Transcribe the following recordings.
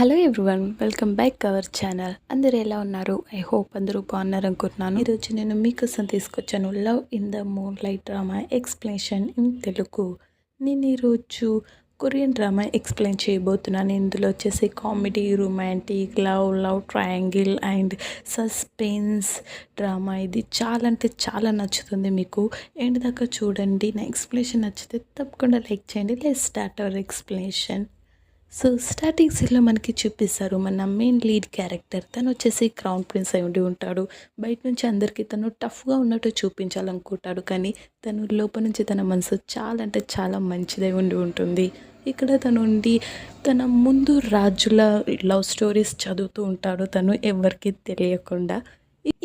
Hello everyone, welcome back our channel. అందరు ఎలా ఉన్నారు? ఐ హోప్ అందరూ బాగున్నారు అనుకుంటున్నాను. ఈరోజు నేను మీకోసం తీసుకొచ్చాను love in the moon light drama explanation in Telugu. నేను ఈరోజు కొరియన్ డ్రామా ఎక్స్ప్లెయిన్ చేయబోతున్నాను. ఇందులో వచ్చేసి comedy, romantic, love triangle and suspense drama. ఇది చాలా అంటే చాలా నచ్చుతుంది మీకు. ఎండ్ దాకా చూడండి. నా ఎక్స్ప్లెనేషన్ నచ్చితే తప్పకుండా లైక్ చేయండి. Let's start our explanation. So starting సీన్లో మనకి చూపిస్తారు మన మెయిన్ లీడ్ క్యారెక్టర్. తను వచ్చేసి క్రౌన్ ప్రిన్స్ అయి ఉండి ఉంటాడు. బయట నుంచి అందరికీ తను టఫ్గా ఉన్నట్టు చూపించాలనుకుంటాడు, కానీ తను లోపల నుంచి తన మనసు చాలా అంటే చాలా మంచిదై ఉండి ఉంటుంది. ఇక్కడ తను ఉండి తన ముందు రాజుల లవ్ స్టోరీస్ చదువుతూ ఉంటాడు, తను ఎవరికి తెలియకుండా.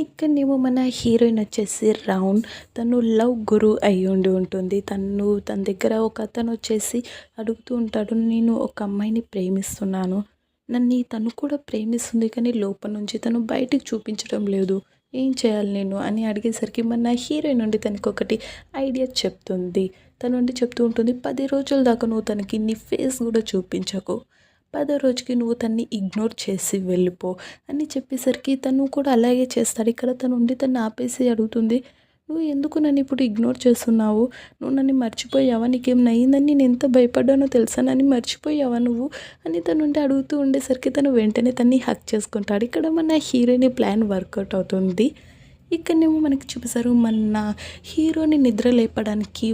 ఇక్కడనేమో మన హీరోయిన్ వచ్చేసి రౌండ్, తను లవ్ గురు అయి ఉండి ఉంటుంది. తన దగ్గర ఒక అతను వచ్చేసి అడుగుతూ ఉంటాడు, నేను ఒక అమ్మాయిని ప్రేమిస్తున్నాను, తను కూడా ప్రేమిస్తుంది, కానీ లోపల నుంచి తను బయటికి చూపించడం లేదు, ఏం చేయాలి నేను అని అడిగేసరికి మన హీరోయిన్ నుండి తనకి ఒకటి ఐడియా చెప్తుంది. తను నుండి చెప్తూ ఉంటుంది, 10 రోజుల దాకా నువ్వు తనకి నీ ఫేస్ కూడా చూపించకు, 10వ రోజుకి నువ్వు తన్ని ఇగ్నోర్ చేసి వెళ్ళిపో అని చెప్పేసరికి తను కూడా అలాగే చేస్తాడు. ఇక్కడ తను ఉండి తను ఆపేసి అడుగుతుంది, నువ్వు ఎందుకు నన్ను ఇప్పుడు ఇగ్నోర్ చేస్తున్నావు? నువ్వు నన్ను మర్చిపోయావా? నీకేమైనా అయిందని నేను ఎంత భయపడ్డానో తెలుసా? నన్ను మర్చిపోయావా నువ్వు అని తను ఉండి అడుగుతూ ఉండేసరికి తను వెంటనే తన్ని హక్ చేసుకుంటాడు. ఇక్కడ మన హీరోయిన్ ప్లాన్ వర్కౌట్ అవుతుంది. ఇక్కడనేమో మనకి చూపిస్తారు, మన హీరోని నిద్ర లేపడానికి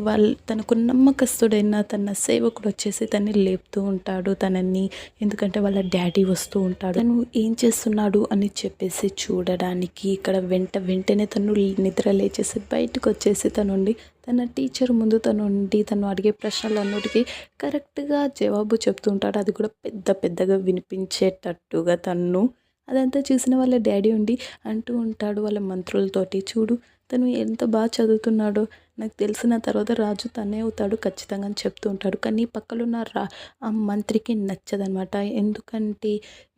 తనకు నమ్మకస్తుడైన తన సేవకుడు వచ్చేసి తన్ని లేపుతూ ఉంటాడు తనని. ఎందుకంటే వాళ్ళ డాడీ వస్తూ ఉంటాడు, తను ఏం చేస్తున్నాడు అని చెప్పేసి చూడడానికి. ఇక్కడ వెంటనే తను నిద్ర లేచేసి బయటకు వచ్చేసి తన టీచర్ ముందు తను అడిగే ప్రశ్నలన్నిటికీ కరెక్ట్గా జవాబు చెప్తూ ఉంటాడు. అది కూడా పెద్దగా వినిపించేటట్టుగా. అదంతా చూసిన వాళ్ళ డాడీ ఉండి అంటూ ఉంటాడు వాళ్ళ మంత్రులతోటి, చూడు తను ఎంత బాగా చదువుతున్నాడో, నాకు తెలిసిన తర్వాత రాజు తనే అవుతాడు ఖచ్చితంగా అని చెప్తూ ఉంటాడు. కానీ పక్కలున్న ఆ మంత్రికి నచ్చదనమాట. ఎందుకంటే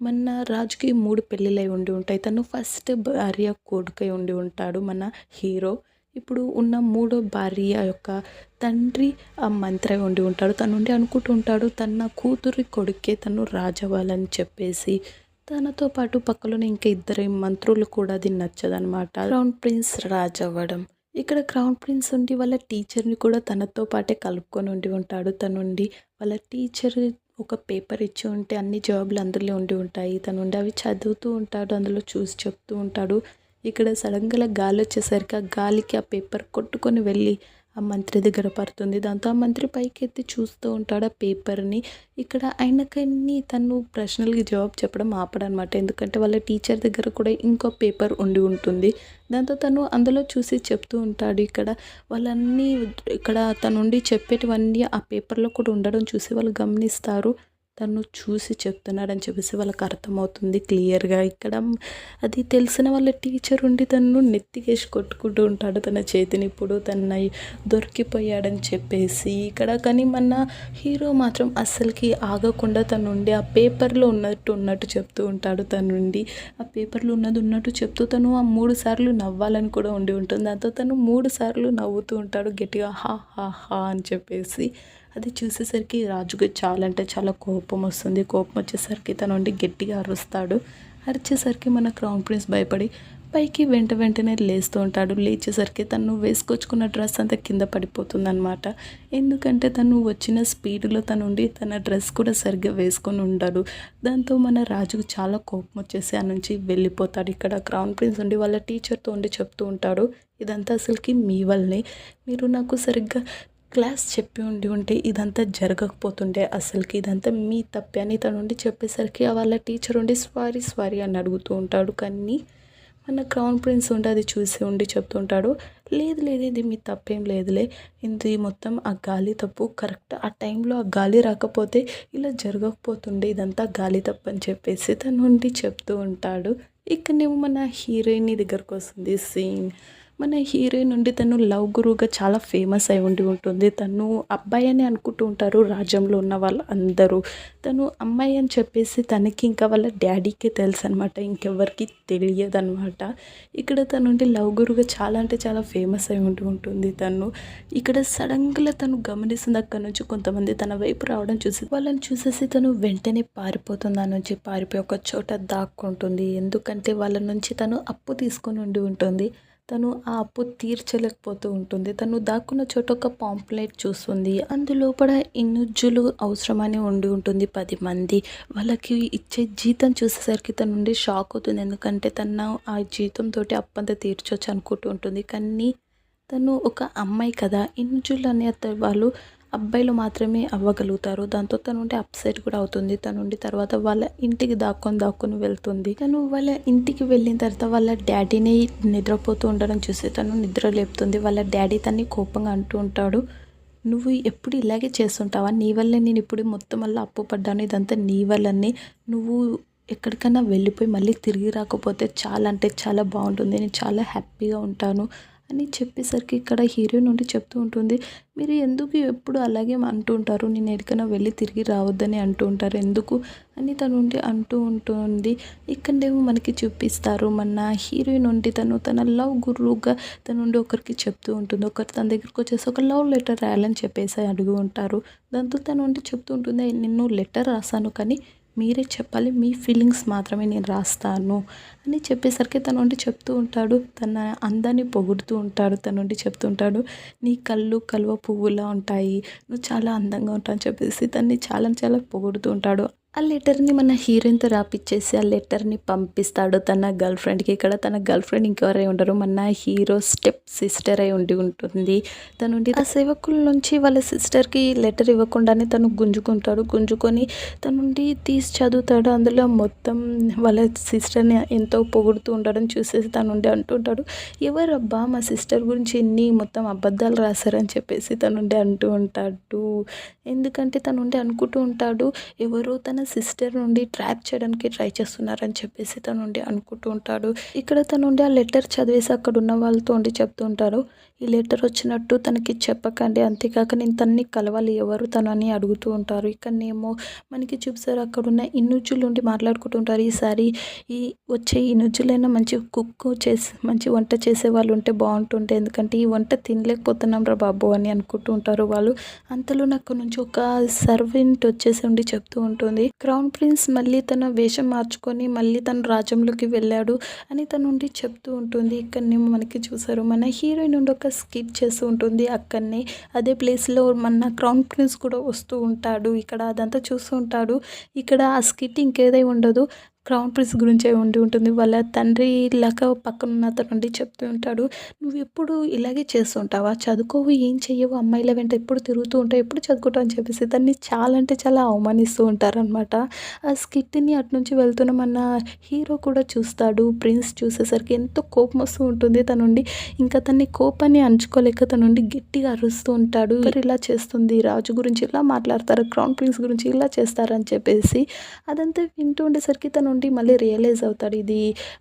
మన రాజుకి 3 పెళ్ళిళ్ళై ఉండి ఉంటాయి. తను ఫస్ట్ భార్య కొడుకై ఉండి ఉంటాడు మన హీరో. ఇప్పుడు ఉన్న 3వ భార్య యొక్క తండ్రి ఆ మంత్రి ఉండి ఉంటాడు. తను ఉండి అనుకుంటూ ఉంటాడు తన కూతురి కొడుకే తను రాజవ్వాలని చెప్పేసి. తనతో పాటు పక్కలోనే ఇంకా 2 మంత్రులు కూడా అది నచ్చదనమాట. Crown prince రాజవ్వడం. ఇక్కడ క్రౌన్ ప్రిన్స్ ఉండి వాళ్ళ టీచర్ని కూడా తనతో పాటే కలుపుకొని ఉండి ఉంటాడు. తనుండి వాళ్ళ టీచర్ ఒక పేపర్ ఇచ్చి ఉంటే అన్ని జవాబులు అందులో ఉండి ఉంటాయి. తనుండి అవి చదువుతూ ఉంటాడు, అందులో చూసి చెప్తూ ఉంటాడు. ఇక్కడ సడన్గా గాలి వచ్చేసరికి ఆ గాలికి ఆ పేపర్ కొట్టుకొని వెళ్ళి ఆ మంత్రి దగ్గర పడుతుంది. దాంతో ఆ మంత్రి పైకి ఎత్తి చూస్తూ ఉంటాడు ఆ పేపర్ని. ఇక్కడ ఆయనకన్నీ తను ప్రశ్నలకి జవాబు చెప్పడం ఆపడనమాట. ఎందుకంటే వాళ్ళ టీచర్ దగ్గర కూడా ఇంకో పేపర్ ఉండి ఉంటుంది. దాంతో తను అందులో చూసి చెప్తూ ఉంటాడు. ఇక్కడ తనుండి చెప్పేటివన్నీ ఆ పేపర్లో కూడా ఉండడం చూసి వాళ్ళు గమనిస్తారు. తను చూసి చెప్తున్నాడని చెప్పేసి వాళ్ళకి అర్థమవుతుంది క్లియర్గా. ఇక్కడ అది తెలిసిన వాళ్ళ టీచర్ ఉండి తను నెత్తికేసి కొట్టుకుంటూ ఉంటాడు తన చేతిని. ఇప్పుడు తన దొరికిపోయాడని చెప్పేసి. కానీ మన హీరో మాత్రం అస్సలకి ఆగకుండా తనుండి ఆ పేపర్లో ఉన్నట్టు చెప్తూ ఉంటాడు. తనుండి ఆ పేపర్లో ఉన్నట్టు చెప్తూ తను ఆ 3 సార్లు నవ్వాలని కూడా ఉండి ఉంటుంది. దాంతో తను 3 సార్లు నవ్వుతూ ఉంటాడు గట్టిగా, హా హా హా అని చెప్పేసి. అది చూసేసరికి రాజుకి చాలా అంటే చాలా కోపం వస్తుంది. కోపం వచ్చేసరికి తనుండి గట్టిగా అరుస్తాడు. అరిచేసరికి మన క్రౌన్ ప్రిన్స్ భయపడి పైకి వెంటనే లేస్తూ ఉంటాడు. లేచేసరికి తను వేసుకొచ్చుకున్న డ్రెస్ అంతా కింద పడిపోతుంది అనమాట. ఎందుకంటే తను వచ్చిన స్పీడ్లో తనుండి తన డ్రెస్ కూడా సరిగ్గా వేసుకొని ఉండడు. దాంతో మన రాజుకు చాలా కోపం వచ్చేసి ఆ నుంచి వెళ్ళిపోతాడు. ఇక్కడ క్రౌన్ ప్రిన్స్ ఉండి వాళ్ళ టీచర్తో ఉండి చెప్తూ ఉంటాడు, ఇదంతా అసలుకి మీ వల్లనే, మీరు నాకు సరిగ్గా క్లాస్ చెప్పి ఉంటే ఇదంతా జరగకపోతుండే, అసలుకి ఇదంతా మీ తప్పే అని తనుండి చెప్పేసరికి వాళ్ళ టీచర్ ఉండి సారీ అని అడుగుతూ ఉంటాడు. కానీ మన క్రౌన్ ప్రిన్స్ ఉండి అది చూసి ఉండి చెప్తుంటాడు, లేదు ఇది మీ తప్పేం లేదులే, ఇది మొత్తం ఆ గాలి తప్పు, కరెక్ట్ ఆ టైంలో ఆ గాలి రాకపోతే ఇలా జరగకపోతుండే, ఇదంతా గాలి తప్పు అని చెప్పేసి తను ఉండి చెప్తూ ఉంటాడు. ఇక్కడనేమో మన హీరోయిన్ దగ్గరకు వస్తుంది సీన్. మన హీరోయిన్ నుండి తను లవ్ గురువుగా చాలా ఫేమస్ అయి ఉంటుంది. తను అబ్బాయి అని అనుకుంటూ ఉంటారు రాజ్యంలో ఉన్న వాళ్ళు అందరూ. తను అమ్మాయి అని చెప్పేసి తనకి ఇంకా వాళ్ళ డ్యాడీకే తెలుసు అనమాట, ఇంకెవ్వరికి తెలియదనమాట. ఇక్కడ తనుండి లవ్ గురువుగా చాలా అంటే చాలా ఫేమస్ అయి ఉంటుంది. తను ఇక్కడ సడన్గా తను గమనిస్తుంది, అక్కడ నుంచి కొంతమంది తన వైపు రావడం చూసి వాళ్ళని చూసేసి తను వెంటనే పారిపోతుంది. ఆ నుంచి పారిపోయి ఒక చోట దాక్కుంటుంది. ఎందుకంటే వాళ్ళ నుంచి తను అప్పు తీసుకొని ఉంటుంది. తను ఆ అప్పు తీర్చలేకపోతూ ఉంటుంది. తను దాక్కున్న చోట ఒక పాంప్లెట్ చూస్తుంది. అందులోపల ఇనుజ్జులు అవసరమని ఉంటుంది 10 మంది. వాళ్ళకి ఇచ్చే జీతం చూసేసరికి తన నుండి షాక్ అవుతుంది. ఎందుకంటే తను ఆ జీతంతో అప్పంతా తీర్చొచ్చు అనుకుంటూ ఉంటుంది. కానీ తను ఒక అమ్మాయి కదా, ఇనుజులు అనే వాళ్ళు అబ్బాయిలు మాత్రమే అవ్వగలుగుతారు. దాంతో తను ఉంటే అప్సెట్ కూడా అవుతుంది. తనుండి తర్వాత వాళ్ళ ఇంటికి దాక్కొని వెళ్తుంది. తను వాళ్ళ ఇంటికి వెళ్ళిన తర్వాత వాళ్ళ డాడీని నిద్రపోతూ ఉండడం చూసి తను నిద్ర లేపుతుంది. వాళ్ళ డాడీ తన్ని కోపంగా అంటూ ఉంటాడు, నువ్వు ఎప్పుడు ఇలాగే చేస్తుంటావా? నీ వల్లే నేను ఇప్పుడు మొత్తం వల్ల అప్పు పడ్డాను, ఇదంతా నీ వల్లనే. నువ్వు ఎక్కడికైనా వెళ్ళిపోయి మళ్ళీ తిరిగి రాకపోతే చాలా అంటే చాలా బాగుంటుంది, నేను చాలా హ్యాపీగా ఉంటాను అని చెప్పేసరికి ఇక్కడ హీరోయిన్ నుండి చెప్తూ ఉంటుంది, మీరు ఎందుకు ఎప్పుడు అలాగే అంటూ ఉంటారు, నేను ఎక్కడికైనా వెళ్ళి తిరిగి రావద్దని అంటూ ఉంటారు ఎందుకు అని తను ఉండి అంటూ ఉంటుంది. ఇక్కడేమో మనకి చూపిస్తారు మన హీరోయిన్ ఉండి తన లవ్ గురువుగా తను ఉండి ఒకరికి చెప్తూ ఉంటుంది. ఒకరు తన దగ్గరికి వచ్చేసి ఒక లవ్ లెటర్ రాయాలని చెప్పేసి అడుగు ఉంటారు. దాంతో తను ఉండి చెప్తూ ఉంటుంది, నేను లెటర్ రాశాను కానీ మీరే చెప్పాలి, మీ ఫీలింగ్స్ మాత్రమే నేను రాస్తాను అని చెప్పేసరికి తను ఉండి చెప్తూ ఉంటాడు. తన అందాన్ని పొగుడుతూ ఉంటాడు. తను ఉండి చెప్తూ ఉంటాడు, నీ కళ్ళు కలువ పువ్వులా ఉంటాయి, నువ్వు చాలా అందంగా ఉంటావు అని చెప్పేసి తన్ని చాలా చాలా పొగుడుతూ ఉంటాడు. ఆ లెటర్ని మన హీరోయిన్తో రాపిచ్చేసి ఆ లెటర్ని పంపిస్తాడు తన గర్ల్ ఫ్రెండ్కి. ఇక్కడ తన గర్ల్ ఫ్రెండ్ ఇంకెవరై ఉండరు, మన హీరో స్టెప్ సిస్టర్ అయి ఉంటుంది. తనుండి ఆ సేవకుల నుంచి వాళ్ళ సిస్టర్కి లెటర్ ఇవ్వకుండానే తను గుంజుకొని తనుండి తీసి చదువుతాడు. అందులో మొత్తం వాళ్ళ సిస్టర్ని ఎంతో పొగుడుతూ ఉండడం చూసేసి తనుండి అంటుంటాడు, ఎవరబ్బా మా సిస్టర్ గురించి ఎన్ని మొత్తం అబద్ధాలు రాశారని చెప్పేసి తనుండి అంటూ ఉంటాడు. ఎందుకంటే తనుండి అనుకుంటూ ఉంటాడు, ఎవరో తన సిస్టర్ నుండి ట్రాప్ చేయడానికి ట్రై చేస్తున్నారని చెప్పేసి తనుండి అనుకుంటూ ఉంటాడు. ఇక్కడ తనుండి ఆ లెటర్ చదివేసి అక్కడ ఉన్న వాళ్ళతో ఉండి చెప్తూ ఉంటారు, ఈ లెటర్ వచ్చినట్టు తనకి చెప్పకండి, అంతేకాక నేను తన్ని కలవాలి, ఎవరు తను అని అడుగుతూ ఉంటారు. ఇక్కడనేమో మనకి చూపిస్తారు అక్కడ ఉన్న ఇనుజులు ఉండి మాట్లాడుకుంటూ ఉంటారు, ఈసారి ఈ వచ్చే ఇనుజులైనా మంచి కుక్ చేసి మంచి వంట చేసే వాళ్ళు ఉంటే బాగుంటుండే, ఎందుకంటే ఈ వంట తినలేకపోతున్నాం రా బాబు అని అనుకుంటూ ఉంటారు వాళ్ళు. అంతలో అక్కడ నుంచి ఒక సర్వెంట్ వచ్చేసి ఉండి చెప్తూ ఉంటుంది, క్రౌన్ ప్రిన్స్ మళ్ళీ తన వేషం మార్చుకొని మళ్ళీ తన రాజ్యంలోకి వెళ్ళాడు అని తను ఉండి చెప్తూ ఉంటుంది. ఇక్కడనేమో మనకి చూసారు మన హీరోయిన్ నుండి ఒక స్కిట్ చేస్తూ ఉంటుంది. అక్కడనే అదే ప్లేస్లో మన క్రౌన్ ప్రిన్స్ కూడా వస్తూ ఉంటాడు. ఇక్కడ అదంతా చూస్తూ ఉంటాడు. ఇక్కడ ఆ స్కిట్ ఇంకేదై ఉండదు, క్రౌన్ ప్రిన్స్ గురించే ఉంటుంది. వాళ్ళ తండ్రి లాగా పక్కన ఉన్న అతను నుండి చెప్తూ ఉంటాడు, నువ్వు ఎప్పుడు ఇలాగే చేస్తుంటావా, చదువుకోవు, ఏం చెయ్యవు, అమ్మాయిల వెంట ఎప్పుడు తిరుగుతూ ఉంటావు, ఎప్పుడు చదువుకుంటావు అని చెప్పేసి తన్ని చాలా అంటే చాలా అవమానిస్తూ ఉంటారనమాట. ఆ స్కిట్ని అటు నుంచి వెళ్తున్న మన హీరో కూడా చూస్తాడు. ప్రిన్స్ చూసేసరికి ఎంతో కోపం వస్తూ ఉంటుంది తనుండి. ఇంకా తన్ని కోపాన్ని అంచుకోలేక తనుండి గట్టిగా అరుస్తూ ఉంటాడు, ఎవరు ఇలా చేస్తుంది, రాజు గురించి ఇలా మాట్లాడతారు, క్రౌన్ ప్రిన్స్ గురించి ఇలా చేస్తారని చెప్పేసి. అదంతా వింటూ ఉండేసరికి తను మళ్ళీ రియలైజ్ అవుతాడు, ఇది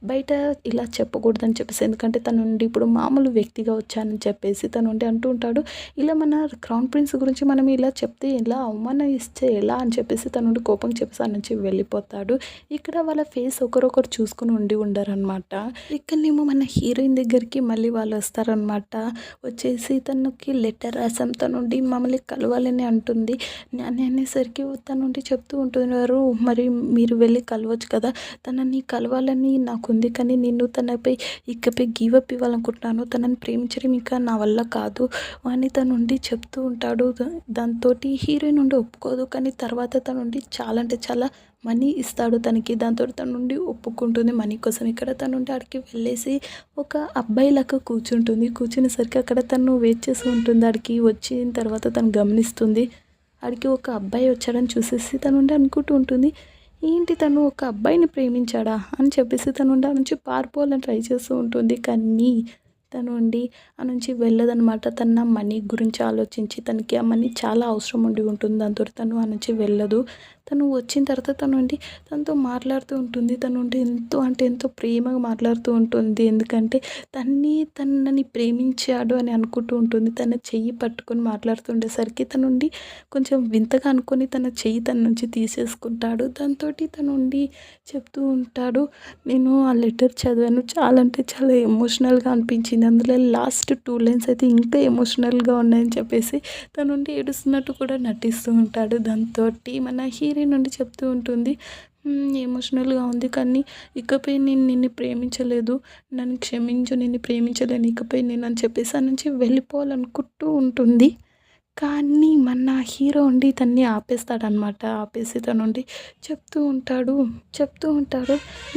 బయట ఇలా చెప్పకూడదని చెప్పేసి, ఎందుకంటే తను నుండి ఇప్పుడు మామూలు వ్యక్తిగా వచ్చానని చెప్పేసి తను అంటూ ఉంటాడు, ఇలా మన క్రౌన్ ప్రిన్స్ గురించి మనం ఇలా చెప్తే ఇలా అవమానం ఇస్తే ఎలా అని చెప్పేసి తను కోపం చెప్పేసి ఆ నుంచి వెళ్ళిపోతాడు. ఇక్కడ వాళ్ళ ఫేస్ ఒకరొకరు చూసుకుని ఉండరనమాట. ఇక్కడనేమో మన హీరోయిన్ దగ్గరికి మళ్ళీ వాళ్ళు వస్తారనమాట. వచ్చేసి తనకి లెటర్ రాసాం, తనుండి మమ్మల్ని కలవాలని అంటుంది అని అనేసరికి తనుండి చెప్తూ ఉంటున్నారు, మరి మీరు వెళ్ళి కలవచ్చు కదా, తనని కలవాలని నాకుంది కానీ నేను తనపై ఇకపై గివప్ ఇవ్వాలనుకుంటున్నాను, తనని ప్రేమించడం ఇంకా నా వల్ల కాదు అని తనుండి చెప్తూ ఉంటాడు. దాంతో హీరోయిన్ నుండి ఒప్పుకోదు, కానీ తర్వాత తనుండి చాలా అంటే చాలా మనీ ఇస్తాడు తనకి. దాంతో తన నుండి ఒప్పుకుంటుంది మనీ కోసం. ఇక్కడ తను నుండి అక్కడికి వెళ్ళేసి ఒక అబ్బాయిలాగా కూర్చునేసరికి అక్కడ తను వెయిట్ చేస్తూ ఉంటుంది. అక్కడికి వచ్చిన తర్వాత తను గమనిస్తుంది, అక్కడికి ఒక అబ్బాయి వచ్చాడని చూసేసి తను నుండి అనుకుంటూ ఉంటుంది, ఏంటి తను ఒక అబ్బాయిని ప్రేమించాడా అని చెప్పేసి తను నుంచి పారిపోవాలని ట్రై చేస్తూ ఉంటుంది. కానీ తను ఉండి ఆ నుంచి వెళ్ళదనమాట. తన మనీ గురించి ఆలోచించి తనకి ఆ మనీ చాలా అవసరం ఉండి ఉంటుంది. దాంతోటి తను ఆ నుంచి వెళ్ళదు. తను వచ్చిన తర్వాత తను ఉండి తనతో మాట్లాడుతూ ఉంటుంది. తను ఉండి ఎంతో అంటే ఎంతో ప్రేమగా మాట్లాడుతూ ఉంటుంది. ఎందుకంటే తనని ప్రేమించాడు అని అనుకుంటూ ఉంటుంది. తన చెయ్యి పట్టుకొని మాట్లాడుతుండేసరికి తనుండి కొంచెం వింతగా అనుకొని తన చెయ్యి తన నుంచి తీసేసుకుంటాడు. దాంతోటి తనుండి చెప్తూ ఉంటాడు, నేను ఆ లెటర్ చదివాను. చాలా అంటే చాలా ఎమోషనల్‌గా అనిపించింది. అందులో లాస్ట్ 2 లైన్స్ అయితే ఇంకా ఎమోషనల్‌గా ఉన్నాయని చెప్పేసి తన నుండి ఏడుస్తున్నట్టు కూడా నటిస్తూ ఉంటాడు. దాంతోటి మన హీరోయిన్ నుండి చెప్తూ ఉంటుంది, ఎమోషనల్‌గా ఉంది కానీ ఇకపై నేను నిన్ను ప్రేమించలేదు. నన్ను క్షమించు, నిన్ను ప్రేమించలేను ఇకపై నేను అని చెప్పేసి ఆ నుంచి వెళ్ళిపోవాలనుకుంటూ ఉంటుంది. కానీ మన హీరో ఉండి తన్ని ఆపేస్తాడనమాట. ఆపేసి తనుండి చెప్తూ ఉంటాడు,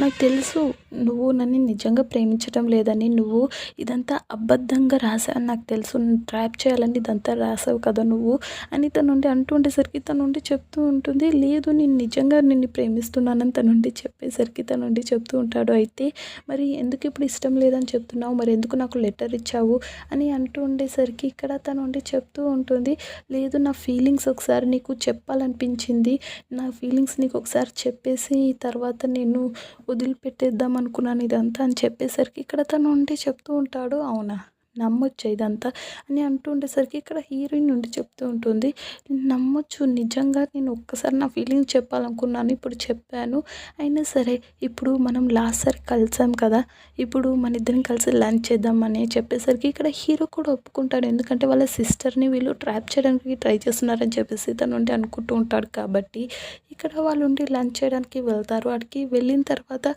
నాకు తెలుసు నువ్వు నన్ను నిజంగా ప్రేమించటం లేదని. నువ్వు ఇదంతా అబద్ధంగా రాసావని నాకు తెలుసు. నన్ను ట్రాప్ చేయాలని ఇదంతా రాసావు కదా నువ్వు అని తనుండి అంటూ ఉండేసరికి తనుండి చెప్తూ ఉంటుంది, లేదు నేను నిజంగా నిన్ను ప్రేమిస్తున్నానని తనుండి చెప్పేసరికి తనుండి చెప్తూ ఉంటాడు, అయితే మరి ఎందుకు ఇప్పుడు ఇష్టం లేదని చెప్తున్నావు, మరి ఎందుకు నాకు లెటర్ ఇచ్చావు అని అంటూ ఉండేసరికి ఇక్కడ తనుండి చెప్తూ ఉంటుంది, లేదు నా ఫీలింగ్స్ ఒకసారి నీకు చెప్పాలనిపించింది. నా ఫీలింగ్స్ నీకు ఒకసారి చెప్పేసి తర్వాత నేను వదిలిపెట్టేద్దాం అనుకున్నాను ఇదంతా అని చెప్పేసరికి ఇక్కడ తను ఉండి చెప్తూ ఉంటాడు, అవునా నమ్మొచ్చా ఇదంతా అని అంటూ ఉండేసరికి ఇక్కడ హీరోయిన్ నుండి చెప్తూ ఉంటుంది, నమ్మొచ్చు నిజంగా నేను ఒక్కసారి నా ఫీలింగ్స్ చెప్పాలనుకున్నాను, ఇప్పుడు చెప్పాను. అయినా సరే ఇప్పుడు మనం లాస్ట్ సారి కలిసాం కదా, ఇప్పుడు మన ఇద్దరం కలిసి లంచ్ చేద్దామని చెప్పేసరికి ఇక్కడ హీరో కూడా ఒప్పుకుంటాడు. ఎందుకంటే వాళ్ళ సిస్టర్ని వీళ్ళు ట్రాప్ చేయడానికి ట్రై చేస్తున్నారని చెప్పేసి తను ఉండి అనుకుంటూ ఉంటాడు. కాబట్టి ఇక్కడ వాళ్ళు ఉండి లంచ్ చేయడానికి వెళ్తారు. అక్కడికి వెళ్ళిన తర్వాత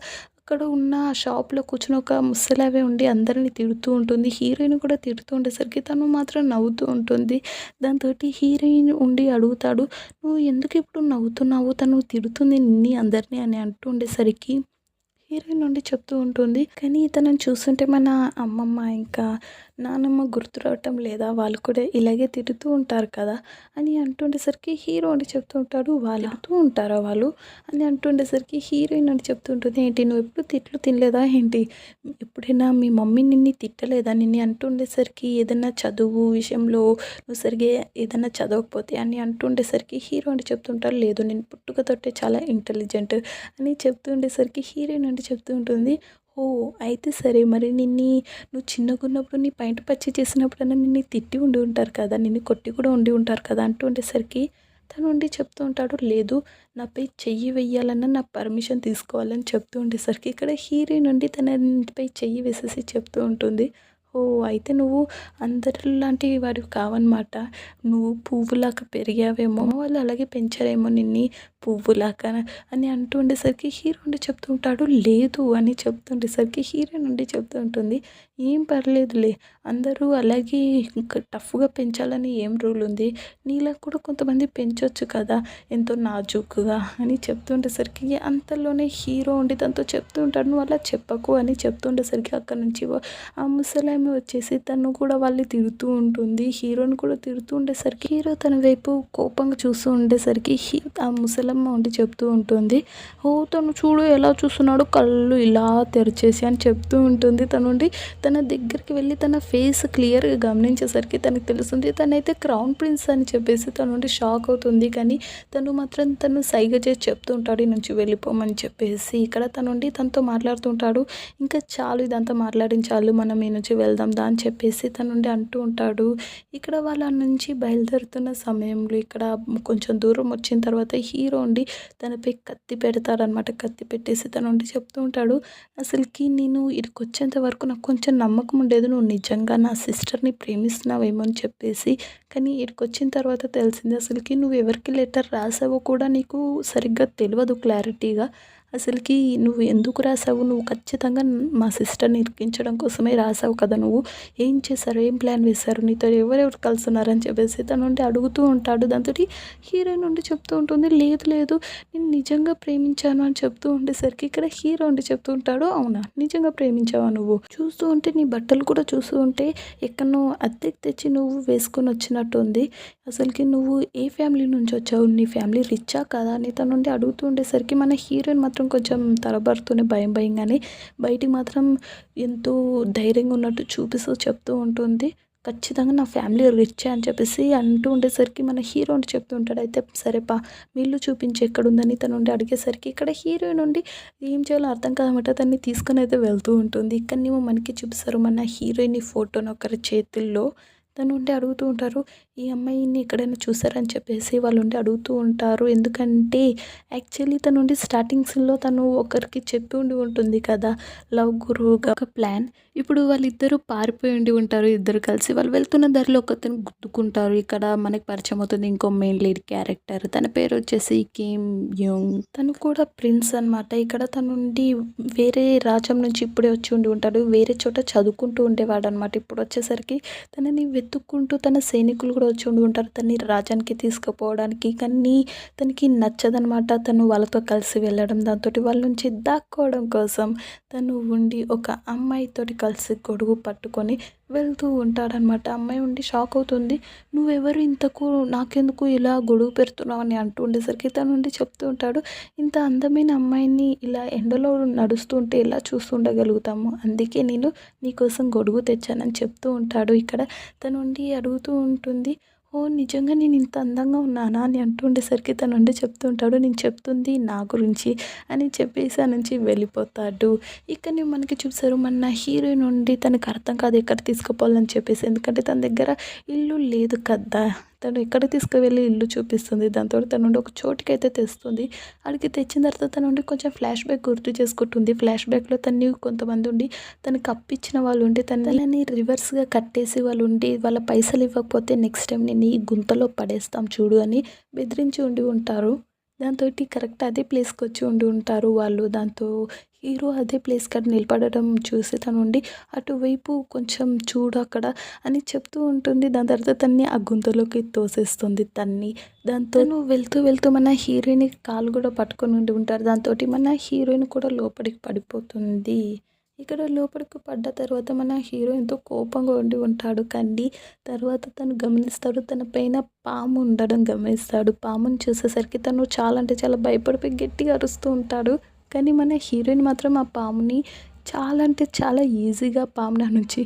అక్కడ ఉన్న షాప్లో కూర్చొని ఒక ముసలామె ఉండి అందరిని తిడుతూ ఉంటుంది. హీరోయిన్ కూడా తిడుతూ ఉండేసరికి తను మాత్రం నవ్వుతూ ఉంటుంది. దాంతోటి హీరోయిన్ ఉండి అడుగుతాడు, నువ్వు ఎందుకు ఇప్పుడు నవ్వుతున్నావు, తను తిడుతుంది నిన్ని అందరినీ అని అంటూ ఉండేసరికి హీరోయిన్ నుండి చెప్తూ ఉంటుంది, కానీ తనని చూస్తుంటే మన అమ్మమ్మ ఇంకా నానమ్మ గుర్తు రావటం లేదా, వాళ్ళు కూడా ఇలాగే తిడుతూ ఉంటారు కదా అని అంటుండేసరికి హీరో అని చెప్తూ ఉంటాడు, వాళ్ళు తిడుతూ ఉంటారా వాళ్ళు అని అంటుండేసరికి హీరోయిన్ అని చెప్తూ ఉంటుంది, ఏంటి నువ్వు ఎప్పుడు తిట్లు తినలేదా ఏంటి, ఎప్పుడైనా మీ మమ్మీ నిన్ను తిట్టలేదా నిన్ను అంటుండేసరికి, ఏదైనా చదువు విషయంలో నువ్వు సరిగా ఏదైనా చదవకపోతే అని అంటుండేసరికి హీరో అని చెప్తుంటారు, లేదు నేను పుట్టుకతోటే చాలా ఇంటెలిజెంట్ అని చెప్తూ ఉండేసరికి హీరోయిన్ అంటే చెప్తూ ఉంటుంది, ఓహ్! అయితే సరే మరి నువ్వు చిన్నగున్నప్పుడు నీ పైట పచ్చి చేసినప్పుడన్నా నిన్ను తిట్టి ఉండి ఉంటారు కదా, నిన్ను కొట్టి కూడా ఉండి ఉంటారు కదా అంటూ ఉండేసరికి తను ఉండి చెప్తూ ఉంటాడు, లేదు నాపై చెయ్యి వెయ్యాలన్నా నా పర్మిషన్ తీసుకోవాలని చెప్తూ ఉండేసరికి ఇక్కడ హీరోయిన్ నుండి తనపై చెయ్యి వేసేసి చెప్తూ ఉంటుంది, ఓహ్! అయితే నువ్వు అందరిలాంటి వాడివి కావన్నమాట. నువ్వు పువ్వులాగా పెరిగావేమో, వాళ్ళు అలాగే పెంచారేమో నిన్ని పువ్వులాగా అని అంటూ ఉండేసరికి హీరో ఉండి చెప్తూ ఉంటాడు, లేదు అని చెప్తుండేసరికి హీరోయిన్ నుండి చెప్తూ ఉంటుంది, ఏం పర్లేదులే అందరూ అలాగే ఇంకా టఫ్గా పెంచాలని ఏం రూల్ ఉంది, నీలా కూడా కొంతమంది పెంచొచ్చు కదా ఎంతో నాజూకుగా అని చెప్తుండేసరికి అంతలోనే హీరో ఉండి తనతో చెప్తూ ఉంటాడు, నువ్వు అలా చెప్పకు అని చెప్తుండేసరికి అక్కడ నుంచి ఆ ముసలామె వచ్చేసి తను కూడా వాళ్ళని తిడుతూ ఉంటుంది. హీరోని కూడా తిడుతూ ఉండేసరికి హీరో తన వైపు కోపంగా చూస్తూ ఉండేసరికి ఆ ముసలమ్మ ఉండి చెప్తూ ఉంటుంది, ఓ తను చూడు ఎలా చూస్తున్నాడు కళ్ళు ఇలా తెరిచేసి అని చెప్తూ ఉంటుంది. తనుండి తన దగ్గరికి వెళ్ళి తన ఫేస్ క్లియర్గా గమనించేసరికి తనకు తెలుస్తుంది తనైతే క్రౌన్ ప్రిన్స్ అని చెప్పేసి తనుండి షాక్ అవుతుంది. కానీ తను మాత్రం తను సైగ చేసి చెప్తూ ఉంటాడు ఈ నుంచి వెళ్ళిపోమని చెప్పేసి. ఇక్కడ తనుండి తనతో మాట్లాడుతూ ఉంటాడు, ఇంకా చాలు ఇదంతా మాట్లాడించాలు మనం ఈ నుంచి వెళ్దాం దా అని చెప్పేసి తన నుండి అంటూ ఉంటాడు. ఇక్కడ వాళ్ళ నుంచి బయలుదేరుతున్న సమయంలో ఇక్కడ కొంచెం దూరం వచ్చిన తర్వాత హీరో ఉండి తనపై కత్తి పెడతాడనమాట. కత్తి పెట్టేసి తన నుండి చెప్తూ ఉంటాడు, అసలుకి నేను ఇక్కడికి వచ్చేంత వరకు నాకు కొంచెం నమ్మకం ఉండేది నువ్వు నిజంగా నా సిస్టర్ని ప్రేమిస్తున్నావేమో అని చెప్పేసి, కానీ ఇక్కడికి వచ్చిన తర్వాత తెలిసింది అసలుకి నువ్వు ఎవరికి లెటర్ రాసావో కూడా నీకు సరిగ్గా తెలియదు క్లారిటీగా. అసలుకి నువ్వు ఎందుకు రాసావు, నువ్వు ఖచ్చితంగా మా సిస్టర్ని ఇరికించడం కోసమే రాసావు కదా, నువ్వు ఏం చేశారు, ఏం ప్లాన్ వేశారు, నీతో ఎవరెవరు కలుస్తున్నారని చెప్పేసి తన నుండి అడుగుతూ ఉంటాడు. దాంతో హీరోయిన్ నుండి చెప్తూ ఉంటుంది, లేదు లేదు నేను నిజంగా ప్రేమించాను అని చెప్తూ ఉండేసరికి ఇక్కడ హీరో ఉండి చెప్తూ ఉంటాడు, అవునా నిజంగా ప్రేమించావా, నువ్వు చూస్తూ ఉంటే నీ బట్టలు కూడా చూస్తూ ఉంటే ఎక్కడో అద్దెకి తెచ్చి నువ్వు వేసుకొని వచ్చినట్టు ఉంది, అసలుకి నువ్వు ఏ ఫ్యామిలీ నుంచి వచ్చావు, నీ ఫ్యామిలీ రిచ్చా కదా అని తన నుండి అడుగుతూ ఉండేసరికి మన హీరోయిన్ మాత్రం మాత్రం కొంచెం తడబడుతూనే భయంగానే, బయటికి మాత్రం ఎంతో ధైర్యంగా ఉన్నట్టు చూపిస్తూ చెప్తూ ఉంటుంది. ఖచ్చితంగా నా ఫ్యామిలీ రిచ్చే అని చెప్పేసి అంటూ ఉండేసరికి మన హీరో ఉండి చెప్తూ ఉంటాడు. అయితే సరే మీ ఇల్లు చూపించు ఎక్కడుందని తనుండి అడిగేసరికి ఇక్కడ హీరోయిన్ ఉండి ఏం చేయాలో అర్థం కాదనమాట. తన్ని తీసుకొని అయితే వెళ్తూ ఉంటుంది. ఇక్కడనేమో మనకి చూపిస్తారు మన హీరోయిన్ ఫోటోని ఒకరి చేతుల్లో. తనుండి అడుగుతూ ఉంటారు, ఈ అమ్మాయిని ఎక్కడైనా చూసారని చెప్పేసి వాళ్ళుండి అడుగుతూ ఉంటారు. ఎందుకంటే యాక్చువల్లీ తనుండి స్టార్టింగ్స్‌లో తను ఒకరికి చెప్పి ఉండి ఉంటుంది కదా! లవ్ గురువుగా ఒక ప్లాన్. ఇప్పుడు వాళ్ళిద్దరూ పారిపోయి ఉండి ఉంటారు. ఇద్దరు కలిసి వాళ్ళు వెళ్తున్న దారిలో ఒకతను గుద్దుకుంటారు. ఇక్కడ మనకి పరిచయం అవుతుంది ఇంకో మెయిన్ లీడ్ క్యారెక్టర్. తన పేరు వచ్చేసి కిమ్ యూంగ్. తను కూడా ప్రిన్స్ అనమాట. ఇక్కడ తనుండి వేరే రాజ్యం నుంచి ఇప్పుడే వచ్చి ఉండి ఉంటాడు. వేరే చోట చదువుకుంటూ ఉండేవాడనమాట. ఇప్పుడు వచ్చేసరికి తనని వెతుక్కుంటూ తన సైనికులు కూడా వచ్చి ఉండి ఉంటారు తనని రాజ్యానికి తీసుకుపోవడానికి. కానీ తనకి నచ్చదనమాట తను వాళ్ళతో కలిసి వెళ్ళడం. దాంతోటి వాళ్ళ నుంచి దాక్కోవడం కోసం తను ఉండి ఒక అమ్మాయితోటి కలిసి గొడుగు పట్టుకొని వెళ్తూ ఉంటాడనమాట. అమ్మాయి ఉండి షాక్ అవుతుంది. నువ్వెవరు ఇంతకు నాకెందుకు ఇలా గొడుగు పెడుతున్నావు అని అంటూ ఉండేసరికి తను ఉండి చెప్తూ ఉంటాడు, ఇంత అందమైన అమ్మాయిని ఇలా ఎండలో నడుస్తూ ఉంటే ఎలా చూస్తూ ఉండగలుగుతాము, అందుకే నేను నీకోసం గొడుగు తెచ్చానని చెప్తూ ఉంటాడు. ఇక్కడ తను ఉండి అడుగుతూ ఉంటుంది, ఓ నిజంగా నేను ఇంత అందంగా ఉన్నానా అని అంటూ ఉండేసరికి తను ఉండి చెప్తూ ఉంటాడు, నేను చెప్తుంది నా గురించి అని చెప్పేసి ఆ నుంచి వెళ్ళిపోతాడు. ఇక్కడ మనకి చూసారు మన హీరోయిన్ ఉండి తనకు అర్థం కాదు ఎక్కడ తీసుకుపోవాలని చెప్పేసి. ఎందుకంటే తన దగ్గర ఇల్లు లేదు కదా, తను ఎక్కడ తీసుకువెళ్ళి ఇల్లు చూపిస్తుంది. దాంతో తన నుండి ఒక చోటుకైతే తెస్తుంది. అక్కడికి తెచ్చిన తర్వాత తన నుండి కొంచెం ఫ్లాష్ బ్యాక్ గుర్తు చేసుకుంటుంది. ఫ్లాష్ బ్యాక్లో తన్ని కొంతమంది ఉండి తనకి అప్పిచ్చిన వాళ్ళు ఉండి తనని రివర్స్గా కట్టేసి వాళ్ళు ఉండి వాళ్ళ పైసలు ఇవ్వకపోతే నెక్స్ట్ టైం నేను ఈ గుంతలో పడేస్తాం చూడు అని బెదిరించి ఉండి ఉంటారు. దాంతో కరెక్ట్ అదే ప్లేస్కి వచ్చి ఉండి ఉంటారు వాళ్ళు. దాంతో హీరో అదే ప్లేస్ కాడ నిలబడడం చూసి తను ఉండి అటువైపు కొంచెం చూడు అక్కడ అని చెప్తూ ఉంటుంది. దాని తర్వాత తన్ని ఆ గుంతలోకి తోసేస్తుంది తన్ని. దాంతో వెళ్తూ వెళ్తూ మన హీరోయిన్ కాలు కూడా పట్టుకొని ఉండి ఉంటారు. దాంతో మన హీరోయిన్ కూడా లోపలికి పడిపోతుంది. ఇక్కడ లోపలికి పడ్డ తర్వాత మన హీరో ఎంతో కోపంగా ఉండి ఉంటాడు. కానీ తర్వాత తను గమనిస్తాడు, తన పైన పాము ఉండడం గమనిస్తాడు. పాముని చూసేసరికి తను చాలా అంటే చాలా భయపడిపోయి గట్టిగా అరుస్తూ ఉంటాడు. కానీ మన హీరోయిన్ మాత్రం ఆ పాముని చాలా అంటే చాలా ఈజీగా పాము నుంచి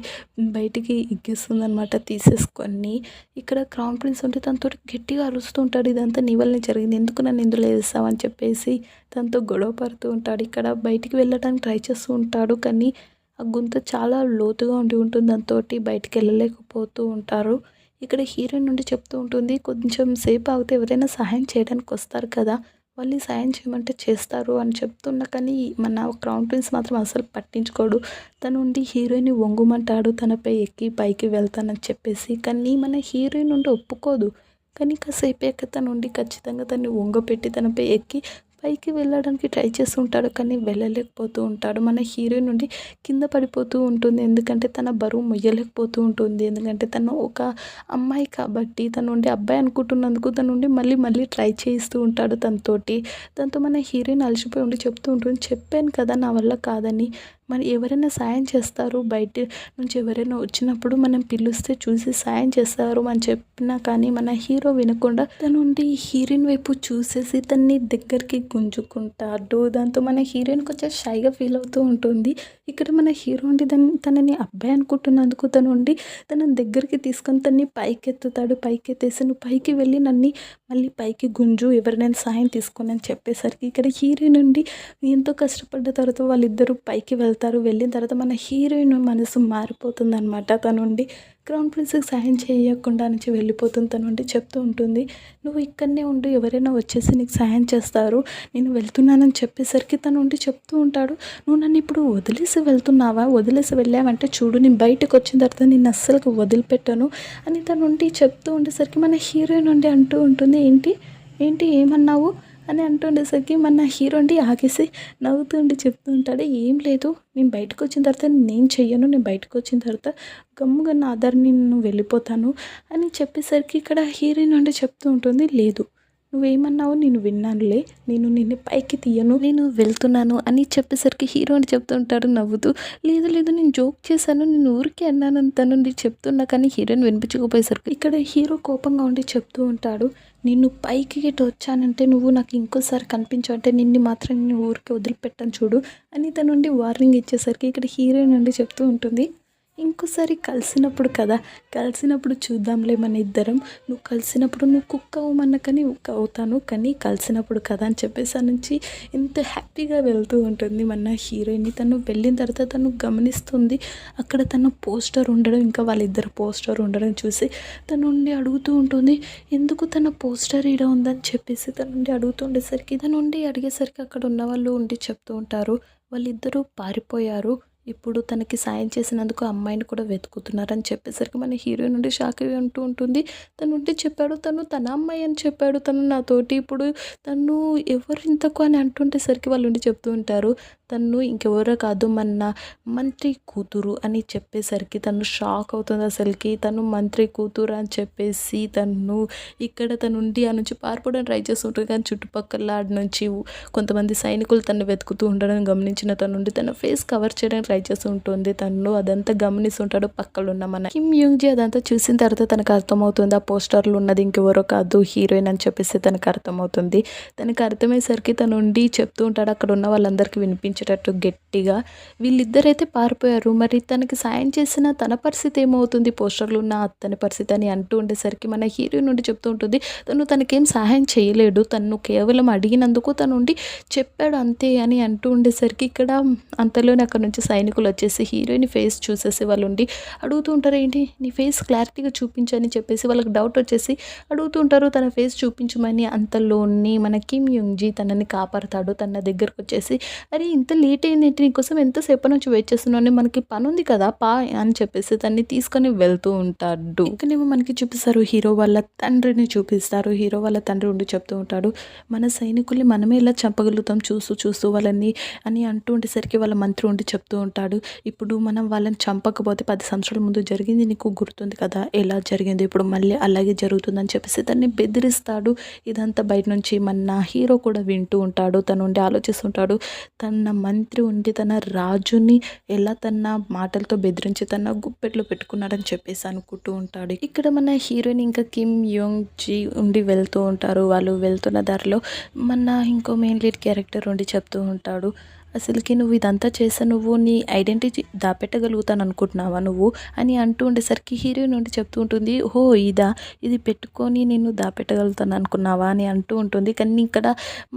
బయటికి ఎగ్గేస్తుందనమాట తీసేసుకొని. ఇక్కడ క్రౌన్ ప్రిన్స్ ఉంటే తనతో గట్టిగా అరుస్తూ ఉంటాడు, ఇదంతా నీ వల్లనే జరిగింది, ఎందుకు నన్ను ఇందులో వేస్తావు అని చెప్పేసి తనతో గొడవ పడుతూ ఉంటాడు. ఇక్కడ బయటికి వెళ్ళడానికి ట్రై చేస్తూ ఉంటాడు. కానీ ఆ గుంత చాలా లోతుగా ఉండి ఉంటుంది. దాంతో బయటికి వెళ్ళలేకపోతూ ఉంటారు. ఇక్కడ హీరోయిన్ నుండి చెప్తూ ఉంటుంది, కొంచెం సేపు ఆగితే ఎవరైనా సహాయం చేయడానికి వస్తారు కదా, వాళ్ళు సాయం చేయమంటే చేస్తారు అని చెప్తున్నా. కానీ మన క్రౌన్ ప్రిన్స్ మాత్రం అసలు పట్టించుకోడు. తను ఉండి హీరోయిన్ వంగుమంటాడు తనపై ఎక్కి పైకి వెళ్తానని చెప్పేసి. కానీ మన హీరోయిన్ నుండి ఒప్పుకోదు. కానీ కాసేపు తను ఉండి ఖచ్చితంగా తను వంగపెట్టి తనపై ఎక్కి పైకి వెళ్ళడానికి ట్రై చేస్తూ ఉంటాడు. కానీ వెళ్ళలేకపోతూ ఉంటాడు. మన హీరోయిన్ నుండి కింద పడిపోతూ ఉంటుంది. ఎందుకంటే తన బరువు మొయ్యలేకపోతూ ఉంటుంది. ఎందుకంటే తను ఒక అమ్మాయి కాబట్టి తను ఉండి అబ్బాయి అనుకుంటున్నందుకు తను ఉండి మళ్ళీ ట్రై చేయిస్తూ ఉంటాడు తనతోటి. దాంతో మన హీరోయిన్ అలసిపోయి ఉండి చెప్తూ ఉంటుంది, చెప్పాను కదా నా వల్ల కాదని, మరి ఎవరైనా సాయం చేస్తారు, బయట నుంచి ఎవరైనా వచ్చినప్పుడు మనం పిలుస్తే చూసి సాయం చేస్తారు అని చెప్పినా కానీ మన హీరో వినకుండా తనుండి హీరోయిన్ వైపు చూసేసి తన్ని దగ్గరికి గుంజుకుంటాడు. దాంతో మన హీరోయిన్ కొంచెం షైగా ఫీల్ అవుతూ ఉంటుంది. ఇక్కడ మన హీరో ఉండి తనని అబ్బాయి అనుకుంటున్నందుకు తను ఉండి తనని దగ్గరికి తీసుకొని తన్ని పైకెత్తుతాడు. పైకెత్తేసి నువ్వు పైకి వెళ్ళి నన్ను మళ్ళీ పైకి గుంజు, ఎవరినైనా సాయం తీసుకొని అని చెప్పేసరికి ఇక్కడ హీరోయిన్ నుండి ఎంతో కష్టపడ్డ తర్వాత వాళ్ళిద్దరూ పైకి వెళ్తారు. వెళ్ళిన తర్వాత మన హీరోయిన్ మనసు మారిపోతుందనమాట. తనుండి క్రౌన్ ప్రిన్స్కి సాయం చేయకుండా నుంచి వెళ్ళిపోతుంది. తనుండి చెప్తూ ఉంటుంది, నువ్వు ఇక్కడనే ఉండు, ఎవరైనా వచ్చేసి నీకు సాయం చేస్తారు, నేను వెళ్తున్నానని చెప్పేసరికి తను ఉండి చెప్తూ ఉంటాడు, నువ్వు నన్ను ఇప్పుడు వదిలేసి వెళ్తున్నావా, వదిలేసి వెళ్ళావంటే చూడు నేను బయటకు వచ్చిన తర్వాత నేను అస్సలు వదిలిపెట్టాను అని తను ఉండి చెప్తూ ఉండేసరికి మన హీరోయిన్ ఉండి అంటూ ఉంటుంది, ఏంటి ఏమన్నావు అని అంటుండేసరికి మన హీరో అండి ఆగేసి నవ్వుతూ ఉండి చెప్తూ ఉంటాడు, ఏం లేదు నేను బయటకు వచ్చిన తర్వాత నేను చెయ్యను, నేను బయటకు వచ్చిన తర్వాత గమ్ముగా నా ఆధార్ నేను వెళ్ళిపోతాను అని చెప్పేసరికి ఇక్కడ హీరోయిన్ అండి చెప్తూ ఉంటుంది, లేదు నువ్వేమన్నావో నేను విన్నానులే, నేను నిన్ను పైకి తీయను, నేను వెళ్తున్నాను అని చెప్పేసరికి హీరో అని చెప్తూ ఉంటాడు నవ్వుతూ. లేదు లేదు నేను జోక్ చేశాను, నేను ఊరికే అన్నాను తను చెప్తున్నా, కానీ హీరోయిన్ వినిపించకపోయేసరికి ఇక్కడ హీరో కోపంగా ఉండి చెప్తూ ఉంటాడు, నిన్ను పైకి గిట్ట వచ్చానంటే నువ్వు నాకు ఇంకోసారి కనిపించు అంటే నిన్ను మాత్రం నేను ఊరికే వదిలిపెట్టాను చూడు అని తన నుండి వార్నింగ్ ఇచ్చేసరికి ఇక్కడ హీరోయిన్ నుండి చెప్తూ ఉంటుంది, ఇంకోసారి కలిసినప్పుడు కదా, కలిసినప్పుడు చూద్దాంలే మన ఇద్దరం, నువ్వు కలిసినప్పుడు నువ్వు కుక్క అవ్వమన్నా కానీ కుక్క అవుతాను, కానీ కలిసినప్పుడు కదా అని చెప్పేసి ఆ నుంచి ఎంత హ్యాపీగా వెళ్తూ ఉంటుంది మన హీరోయిన్. తను వెళ్ళిన తర్వాత తను గమనిస్తుంది అక్కడ తన పోస్టర్ ఉండడం, ఇంకా వాళ్ళిద్దరు పోస్టర్ ఉండడం చూసి తను ఉండి అడుగుతూ ఉంటుంది, ఎందుకు తన పోస్టర్ ఈడ ఉందని చెప్పేసి తను ఉండి అడుగుతుండేసరికి తను ఉండి అడిగేసరికి అక్కడ ఉన్న వాళ్ళు ఉండి చెప్తూ ఉంటారు, వాళ్ళిద్దరూ పారిపోయారు, ఇప్పుడు తనకి సాయం చేసినందుకు అమ్మాయిని కూడా వెతుకుతున్నారని చెప్పేసరికి మన హీరోయిన్ నుండి షాక్ అయ్యి అంటూ ఉంటుంది, తను ఉండి చెప్పాడు తను తన అమ్మాయి అని చెప్పాడు తను నాతోటి, ఇప్పుడు తను ఎవరు ఇంతకు అని అంటుండేసరికి వాళ్ళు ఉండి చెప్తూ ఉంటారు, తను ఇంకెవరో కాదు మన మంత్రి కూతురు అని చెప్పేసరికి తను షాక్ అవుతుంది. అసలుకి తను మంత్రి కూతురు అని చెప్పేసి తను ఇక్కడ తనుండి ఆ నుంచి పారిపోవడం ట్రై చేస్తుంటుంది, కానీ చుట్టుపక్కల ఆడ నుంచి కొంతమంది సైనికులు తను వెతుకుతూ ఉండడం గమనించిన తనుండి తన ఫేస్ కవర్ చేయడానికి ట్రై చేస్తూ ఉంటుంది. తను అదంతా గమనిస్తుంటాడు పక్కన ఉన్న మన కిమ్ యూంగ్ జీ. అదంతా చూసిన తర్వాత తనకు అర్థమవుతుంది ఆ పోస్టర్లు ఉన్నది ఇంకెవరో కాదు హీరోయిన్ అని చెప్పేసి తనకు అర్థమవుతుంది. తనకు అర్థమయ్యేసరికి తనుండి చెప్తూ ఉంటాడు అక్కడ ఉన్న వాళ్ళందరికీ వినిపించేటట్టు గట్టిగా, వీళ్ళిద్దరైతే పారిపోయారు, మరి తనకి సాయం చేసిన తన పరిస్థితి ఏమవుతుంది, పోస్టర్లు ఉన్న అతని పరిస్థితి అని అంటూ ఉండేసరికి మన హీరోయిన్ నుండి చెప్తూ ఉంటుంది, తనకేం సహాయం చేయలేడు, తను కేవలం అడిగినందుకు తనుండి చెప్పాడు అంతే అని అంటూ ఉండేసరికి ఇక్కడ అంతలోనే అక్కడ నుంచి సైనికులు వచ్చేసి హీరోయిన్ ఫేస్ చూసేసి వాళ్ళు ఉండి అడుగుతూ ఉంటారు, ఏంటి నీ ఫేస్ క్లారిటీగా చూపించని చెప్పేసి వాళ్ళకి డౌట్ వచ్చేసి అడుగుతూ ఉంటారు తన ఫేస్ చూపించమని. అంతలోని మన కిమ్ యూంగ్ జీ తనని కాపాడుతాడు, తన దగ్గరకు వచ్చేసి అరే ఇంత లేట్ అయింది నీకోసం ఎంతసేపు నుంచి వెయిట్ చేస్తున్నాను, మనకి పని ఉంది కదా పా అని చెప్పేసి తన్ని తీసుకొని వెళ్తూ ఉంటాడు. ఇంకనేమో మనకి చూపిస్తారు హీరో వాళ్ళ తండ్రిని చూపిస్తారు. హీరో వాళ్ళ తండ్రి ఉండి చెప్తూ ఉంటాడు, మన సైనికుల్ని మనమే ఇలా చంపగలుగుతాం చూస్తూ వాళ్ళని అని అంటూ ఉండేసరికి వాళ్ళ మంత్రి ఉండి చెప్తూ ఉంటాడు, ఇప్పుడు మనం వాళ్ళని చంపకపోతే 10 సంవత్సరాల ముందు జరిగింది నీకు గుర్తుంది కదా, ఎలా జరిగింది ఇప్పుడు మళ్ళీ అలాగే జరుగుతుందని చెప్పేసి తన్ని బెదిరిస్తాడు. ఇదంతా బయట నుంచి మన హీరో కూడా వింటూ ఉంటాడు, తను ఉండి ఆలోచిస్తుంటాడు, తన మంత్రి ఉండి తన రాజుని ఎలా తన మాటలతో బెదిరించి తన గుప్పెట్లో పెట్టుకున్నాడని చెప్పేసి అనుకుంటూ ఉంటాడు. ఇక్కడ మన హీరోయిన్ ఇంకా కిమ్ యోంగ్ జీ ఉండి వెళ్తూ ఉంటారు. వాళ్ళు వెళ్తున్న దారిలో మన ఇంకో మెయిన్ లీడ్ క్యారెక్టర్ ఉండి చెప్తూ ఉంటాడు, అసలుకి నువ్వు ఇదంతా చేసా, నువ్వు నీ ఐడెంటిటీ దాపెట్టగలుగుతాను అనుకుంటున్నావా నువ్వు అని అంటూ ఉండేసరికి హీరోయిన్ నుండి చెప్తూ ఉంటుంది, ఓ ఇది పెట్టుకొని నేను దాపెట్టగలుగుతాను అనుకున్నావా అని అంటూ ఉంటుంది. కానీ ఇక్కడ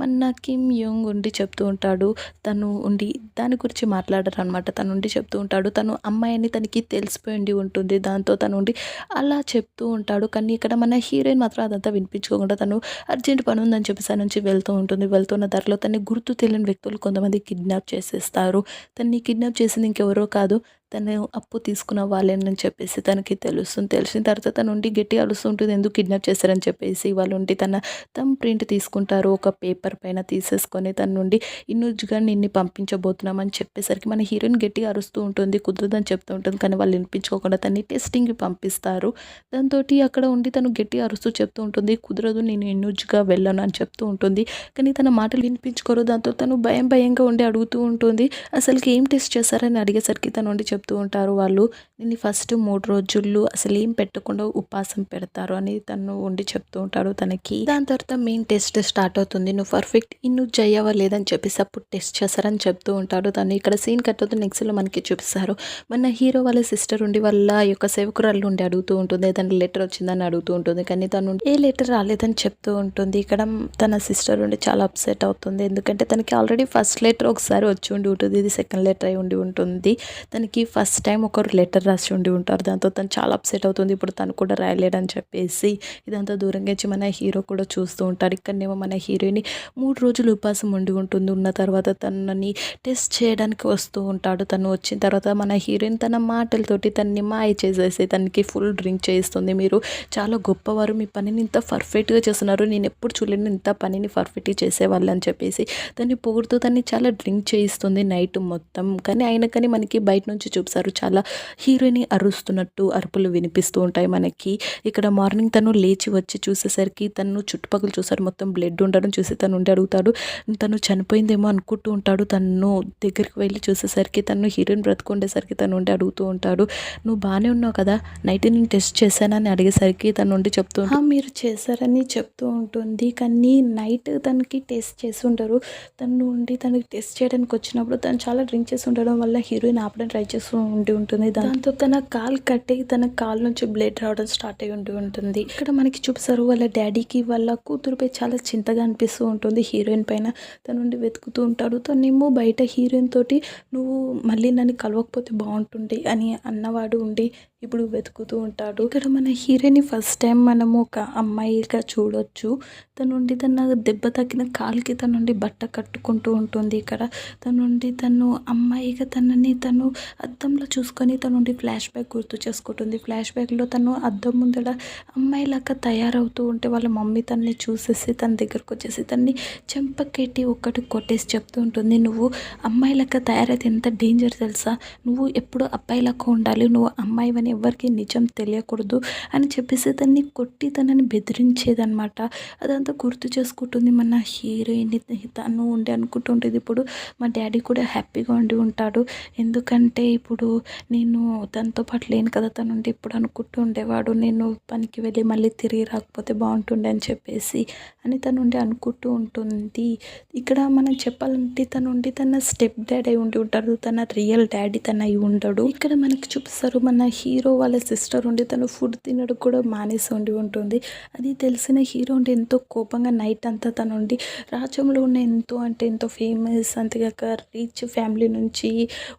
మన కిమ్ యోంగ్ ఉండి చెప్తూ ఉంటాడు, తను ఉండి దాని గురించి మాట్లాడరు అనమాట, తను ఉండి చెప్తూ ఉంటాడు తను అమ్మాయి అని తనకి తెలిసిపోయి ఉంటుంది, దాంతో తను ఉండి అలా చెప్తూ ఉంటాడు. కానీ ఇక్కడ మన హీరోయిన్ మాత్రం అదంతా వినిపించుకోకుండా తను అర్జెంట్ పని ఉందని చెప్పేసి నుంచి వెళ్తూ ఉంటుంది. వెళ్తున్న దారిలో తనని గుర్తు తెలియని వ్యక్తులు కొంతమంది కిడ్నాప్ చేసేస్తారు. తన్ని కిడ్నాప్ చేసింది ఇంకెవరో కాదు, తను అప్పు తీసుకున్న వాళ్ళని చెప్పేసి తనకి తెలుస్తుంది. తెలిసిన తర్వాత తను ఉండి గట్టిగా అరుస్తుంటుంది, ఎందుకు కిడ్నాప్ చేస్తారని చెప్పేసి. వాళ్ళు ఉండి తన తమ్ ప్రింట్ తీసుకుంటారు, ఒక పేపర్ పైన తీసేసుకొని తన నుండి ఇన్నుజ్గా నిన్ను పంపించబోతున్నామని చెప్పేసరికి మన హీరోయిన్ గట్టిగా అరుస్తూ ఉంటుంది, కుదరదని చెప్తూ ఉంటుంది. కానీ వాళ్ళు వినిపించుకోకుండా తన్ని టెస్టింగ్కి పంపిస్తారు. దాంతో అక్కడ ఉండి తను గట్టిగా అరుస్తూ చెప్తూ ఉంటుంది, కుదరదు నేను ఇన్నుజ్గా వెళ్ళను అని చెప్తూ ఉంటుంది. కానీ తన మాటలు వినిపించుకోరు. దాంతో తను భయంగా ఉండి అడుగుతూ ఉంటుంది, అసలుకి ఏం టెస్ట్ చేస్తారని అడిగేసరికి తను ఉండి చెప్తూ ఉంటారు, వాళ్ళు నిన్ను ఫస్ట్ 3 రోజులు అసలు ఏం పెట్టకుండా ఉపవాసం పెడతారు అని తను ఉండి చెప్తూ ఉంటాడు తనకి. దాని తర్వాత మెయిన్ టెస్ట్ స్టార్ట్ అవుతుంది, నువ్వు పర్ఫెక్ట్ ఇన్నుజ్ అయ్యావా లేదని చెప్పేసి అప్పుడు టెస్ట్ చేస్తారని చెప్తూ ఉంటాడు. తను ఇక్కడ సీన్ కట్ అవుతుంది. నెక్స్ట్లో మనకి చూపిస్తారు మన హీరో వాళ్ళ సిస్టర్ ఉండి వాళ్ళ యొక్క సేవకురాలు ఉండి అడుగుతూ ఉంటుంది, ఏదైనా లెటర్ వచ్చిందని అడుగుతూ ఉంటుంది. కానీ తను ఏ లెటర్ రాలేదని చెప్తూ ఉంటుంది. ఇక్కడ తన సిస్టర్ ఉండి చాలా అప్సెట్ అవుతుంది, ఎందుకంటే తనకి ఆల్రెడీ ఫస్ట్ లెటర్ ఒకసారి వచ్చి ఉండి ఉంటుంది, ఇది సెకండ్ లెటర్ అయి ఉండి ఉంటుంది. తనకి ఫస్ట్ టైం ఒకరు లెటర్ రాసి ఉండి ఉంటారు. దాంతో తను చాలా అప్సెట్ అవుతుంది, ఇప్పుడు తను కూడా రాయలేడని చెప్పేసి. ఇదంతా దూరంగా ఇచ్చి మన హీరో కూడా చూస్తూ ఉంటాడు. ఇక్కడనేమో మన హీరోయిన్ 3 రోజులు ఉపవాసం ఉండి ఉంటుంది. ఉన్న తర్వాత తనని టెస్ట్ చేయడానికి వస్తూ ఉంటాడు. తను వచ్చిన తర్వాత మన హీరోయిన్ తన మాటలతోటి తనని మాయ చేసేసి తనకి ఫుల్ డ్రింక్ చేయిస్తుంది. మీరు చాలా గొప్పవారు, మీ పనిని ఇంత పర్ఫెక్ట్గా చేస్తున్నారు, నేను ఎప్పుడు చూడలేను ఇంత పనిని పర్ఫెక్ట్గా చేసేవాళ్ళు అని చెప్పేసి తన్ని పొగుడుతూ తన్ని చాలా డ్రింక్ చేయిస్తుంది నైట్ మొత్తం. కానీ అయినా కానీ మనకి బయట నుంచి చూపిస్తారు. చాలా హీరోయిన్ అరుస్తున్నట్టు అరుపులు వినిపిస్తూ ఉంటాయి మనకి. ఇక్కడ మార్నింగ్ తను లేచి వచ్చి చూసేసరికి తను చుట్టుపక్కల చూసారు, మొత్తం బ్లడ్ ఉండడం చూసి తను ఉండి అడుగుతాడు. తను చనిపోయిందేమో అనుకుంటూ ఉంటాడు. తను దగ్గరికి వెళ్ళి చూసేసరికి తను హీరోయిన్ బ్రతుకుండేసరికి తను ఉండి అడుగుతూ ఉంటాడు, నువ్వు బాగానే ఉన్నావు కదా, నైట్ నేను టెస్ట్ చేశానని అడిగేసరికి తను ఉండి చెప్తూ మీరు చేశారని చెప్తూ ఉంటుంది. కానీ నైట్ తనకి టెస్ట్ చేసి ఉంటారు. తను ఉండి తనకి టెస్ట్ చేయడానికి వచ్చినప్పుడు తను చాలా డ్రింక్ చేసి ఉండడం వల్ల హీరోయిన్ ఆపడం ట్రై చేస్తూ ఉంటుంది. దాంతో తన కాలు కట్టి తన కాలు నుంచి బ్లడ్ రావడం స్టార్ట్ అయి ఉంటుంది. ఇక్కడ మనకి చూపిస్తారు వాళ్ళ డాడీకి వాళ్ళ కూతురుపై చాలా చింతగా అనిపిస్తూ ఉంటుంది. హీరోయిన్ పైన తను ఉండి వెతుకుతూ ఉంటాడు. తనేమో బయట హీరోయిన్ తోటి నువ్వు మళ్ళీ నన్ను కలవకపోతే బాగుంటుంది అని అన్నవాడు ఉండి ఇప్పుడు వెతుకుతూ ఉంటాడు. ఇక్కడ మన హీరోయిన్ ఫస్ట్ టైం మనము ఒక అమ్మాయిగా చూడొచ్చు. తనుండి తన దెబ్బ తగిన కాలుకి తనుండి బట్ట కట్టుకుంటూ ఉంటుంది. ఇక్కడ తను అమ్మాయిగా తనని తను అద్దంలో చూసుకొని తనుండి ఫ్లాష్ బ్యాక్ గుర్తు చేసుకుంటుంది. ఫ్లాష్ బ్యాక్లో తను అద్దం ముందర అమ్మాయిలాగా తయారవుతూ ఉంటే వాళ్ళ మమ్మీ తనని చూసేసి తన దగ్గరకు వచ్చేసి తన్ని చెంపకెట్టి ఒక్కటి కొట్టేసి చెప్తూ ఉంటుంది, నువ్వు అమ్మాయిలాగా తయారైతే ఎంత డేంజర్ తెలుసా, నువ్వు ఎప్పుడు అబ్బాయిలాగా ఉండాలి, నువ్వు అమ్మాయివని ఎవరికి నిజం తెలియకూడదు అని చెప్పేసి తన్ని కొట్టి తనని బెదిరించేదనమాట. అదంతా గుర్తు చేసుకుంటుంది మన హీరోయిన్. తను ఉండి అనుకుంటుంటుంది ఇప్పుడు మా డాడీ కూడా హ్యాపీగా ఉండి ఉంటాడు, ఎందుకంటే ఇప్పుడు నేను తనతో పాటు లేను కదా, తను ఉండి ఇప్పుడు అనుకుంటూ ఉండేవాడు నేను పనికి వెళ్ళి మళ్ళీ తిరిగి రాకపోతే బాగుంటుండే అని చెప్పేసి అని తను ఉండి అనుకుంటూ ఉంటుంది. ఇక్కడ మనం చెప్పాలంటే తను ఉండి తన స్టెప్ డాడీ అయి ఉండి ఉంటాడు, తన రియల్ డాడీ తన అయి ఉండడు. ఇక్కడ మనకి చూపిస్తారు మన హీరో వాళ్ళ సిస్టర్ ఉండి తను ఫుడ్ తినడం కూడా మానేసి ఉండి ఉంటుంది. అది తెలిసిన హీరో ఉండి ఎంతో కోపంగా నైట్ అంతా తను ఉండి రాజ్యంలో ఉన్న ఎంతో ఫేమస్ అంతేగాక రిచ్ ఫ్యామిలీ నుంచి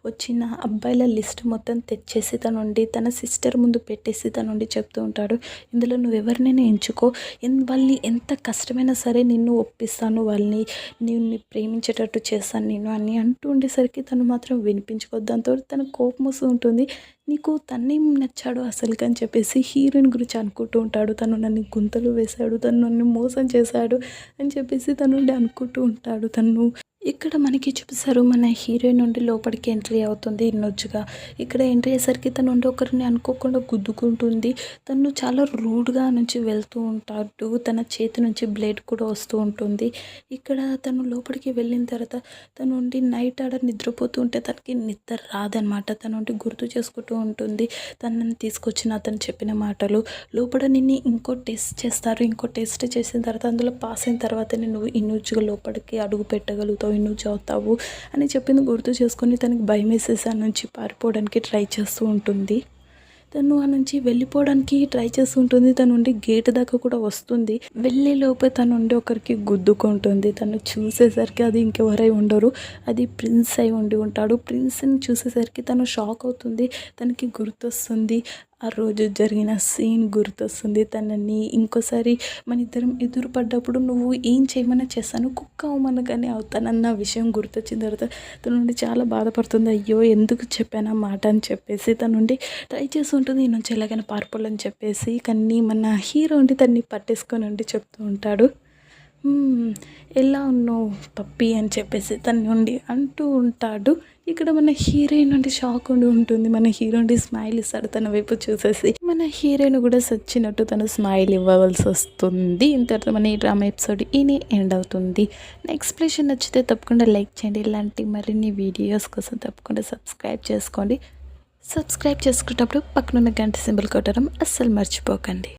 వచ్చిన అబ్బాయిల లిస్ట్ మొత్తం తెచ్చేసి తను ఉండి తన సిస్టర్ ముందు పెట్టేసి తను ఉండి చెప్తూ ఉంటాడు, ఇందులో నువ్వు ఎవరినైనా ఎంచుకో, వాళ్ళని ఎంత కష్టమైనా సరే నిన్ను ఒప్పిస్తాను, వాళ్ళని నిన్ను ప్రేమించేటట్టు చేస్తాను నేను అని అంటూ ఉండేసరికి తను మాత్రం వినిపించుకోవద్దు. దాంతో తన కోపం వస్తూ ఉంటుంది, నీకు తన్నేం నచ్చాడు అసలుకి అని చెప్పేసి హీరోయిన్ గురించి అనుకుంటూ ఉంటాడు. తను నన్ను గుంతలు వేశాడు, తను నన్ను మోసం చేశాడు అని చెప్పేసి తను అనుకుంటూ ఉంటాడు. ఇక్కడ మనకి చూపిస్తారు మన హీరోయిన్ నుండి లోపలికి ఎంట్రీ అవుతుంది ఇన్నొచ్చుగా. ఇక్కడ ఎంట్రీ అయ్యేసరికి తను ఉండి ఒకరిని అనుకోకుండా గుద్దుకుంటుంది. తను చాలా రూడ్గా నుంచి వెళ్తూ ఉంటాడు. తన చేతి నుంచి బ్లేడ్ కూడా వస్తూ ఉంటుంది. ఇక్కడ తను లోపలికి వెళ్ళిన తర్వాత తను ఉండి నైట్ ఆడ నిద్రపోతూ ఉంటే తనకి నిద్ర రాదనమాట. తను ఉండి గుర్తు చేసుకుంటూ ఉంటుంది తనని తీసుకొచ్చిన అతను చెప్పిన మాటలు. లోపల నిన్ను ఇంకో టెస్ట్ చేస్తారు, ఇంకో టెస్ట్ చేసిన తర్వాత అందులో పాస్ అయిన తర్వాతనే నువ్వు ఇన్నొచ్చుగా లోపలికి అడుగు పెట్టగలుగుతావు, నువ్వు చదువుతావు అని చెప్పింది గుర్తు చేసుకొని తనకి భయం వేసేసి ఆ నుంచి పారిపోవడానికి ట్రై చేస్తూ ఉంటుంది. తను ఆ నుంచి వెళ్ళిపోవడానికి ట్రై చేస్తూ ఉంటుంది. తను ఉండి గేట్ దాకా కూడా వస్తుంది. వెళ్ళే లోపే తను ఉండి ఒకరికి గుద్దుకుంటుంది. తను చూసేసరికి అది ఇంకెవరై ఉండరు, అది ప్రిన్స్ అయి ఉండి ఉంటాడు. ప్రిన్స్ని చూసేసరికి తను షాక్ అవుతుంది. తనకి గుర్తొస్తుంది ఆ రోజు జరిగిన సీన్ గుర్తొస్తుంది. తనని ఇంకోసారి మన ఇద్దరం ఎదురుపడ్డప్పుడు నువ్వు ఏం చేయమన్నా చేస్తాను, కుక్క అవమనగానే అవుతానన్న విషయం గుర్తొచ్చిన తర్వాత తన నుండి చాలా బాధపడుతుంది. అయ్యో ఎందుకు చెప్పాను ఆ మాట అని చెప్పేసి తన నుండి ట్రై చేస్తూ ఉంటుంది, ఈ నుంచి ఎలాగైనా పారిపోవాలని చెప్పేసి. కానీ మన హీరో ఉండి తన్ని పట్టేసుకొని ఉండి చెప్తూ ఉంటాడు, ఎలా ఉన్నావు పప్పి అని చెప్పేసి తన నుండి అంటూ ఉంటాడు. ఇక్కడ మన హీరోయిన్ నుండి షాక్ ఉండి ఉంటుంది. మన హీరో నుండి స్మైల్ ఇస్తాడు తన వైపు చూసేసి. మన హీరోయిన్ కూడా సచ్చినట్టు తను స్మైల్ ఇవ్వవలసి వస్తుంది. ఇంతటితో మన ఈ డ్రామా ఎపిసోడ్ ఎండ్ అవుతుంది. నా ఎక్స్ప్లెనేషన్ నచ్చితే తప్పకుండా లైక్ చేయండి. ఇలాంటి మరిన్ని వీడియోస్ కోసం తప్పకుండా సబ్స్క్రైబ్ చేసుకోండి. సబ్స్క్రైబ్ చేసుకునేటప్పుడు పక్కనున్న గంట సింబల్ కొట్టడం అస్సలు మర్చిపోకండి.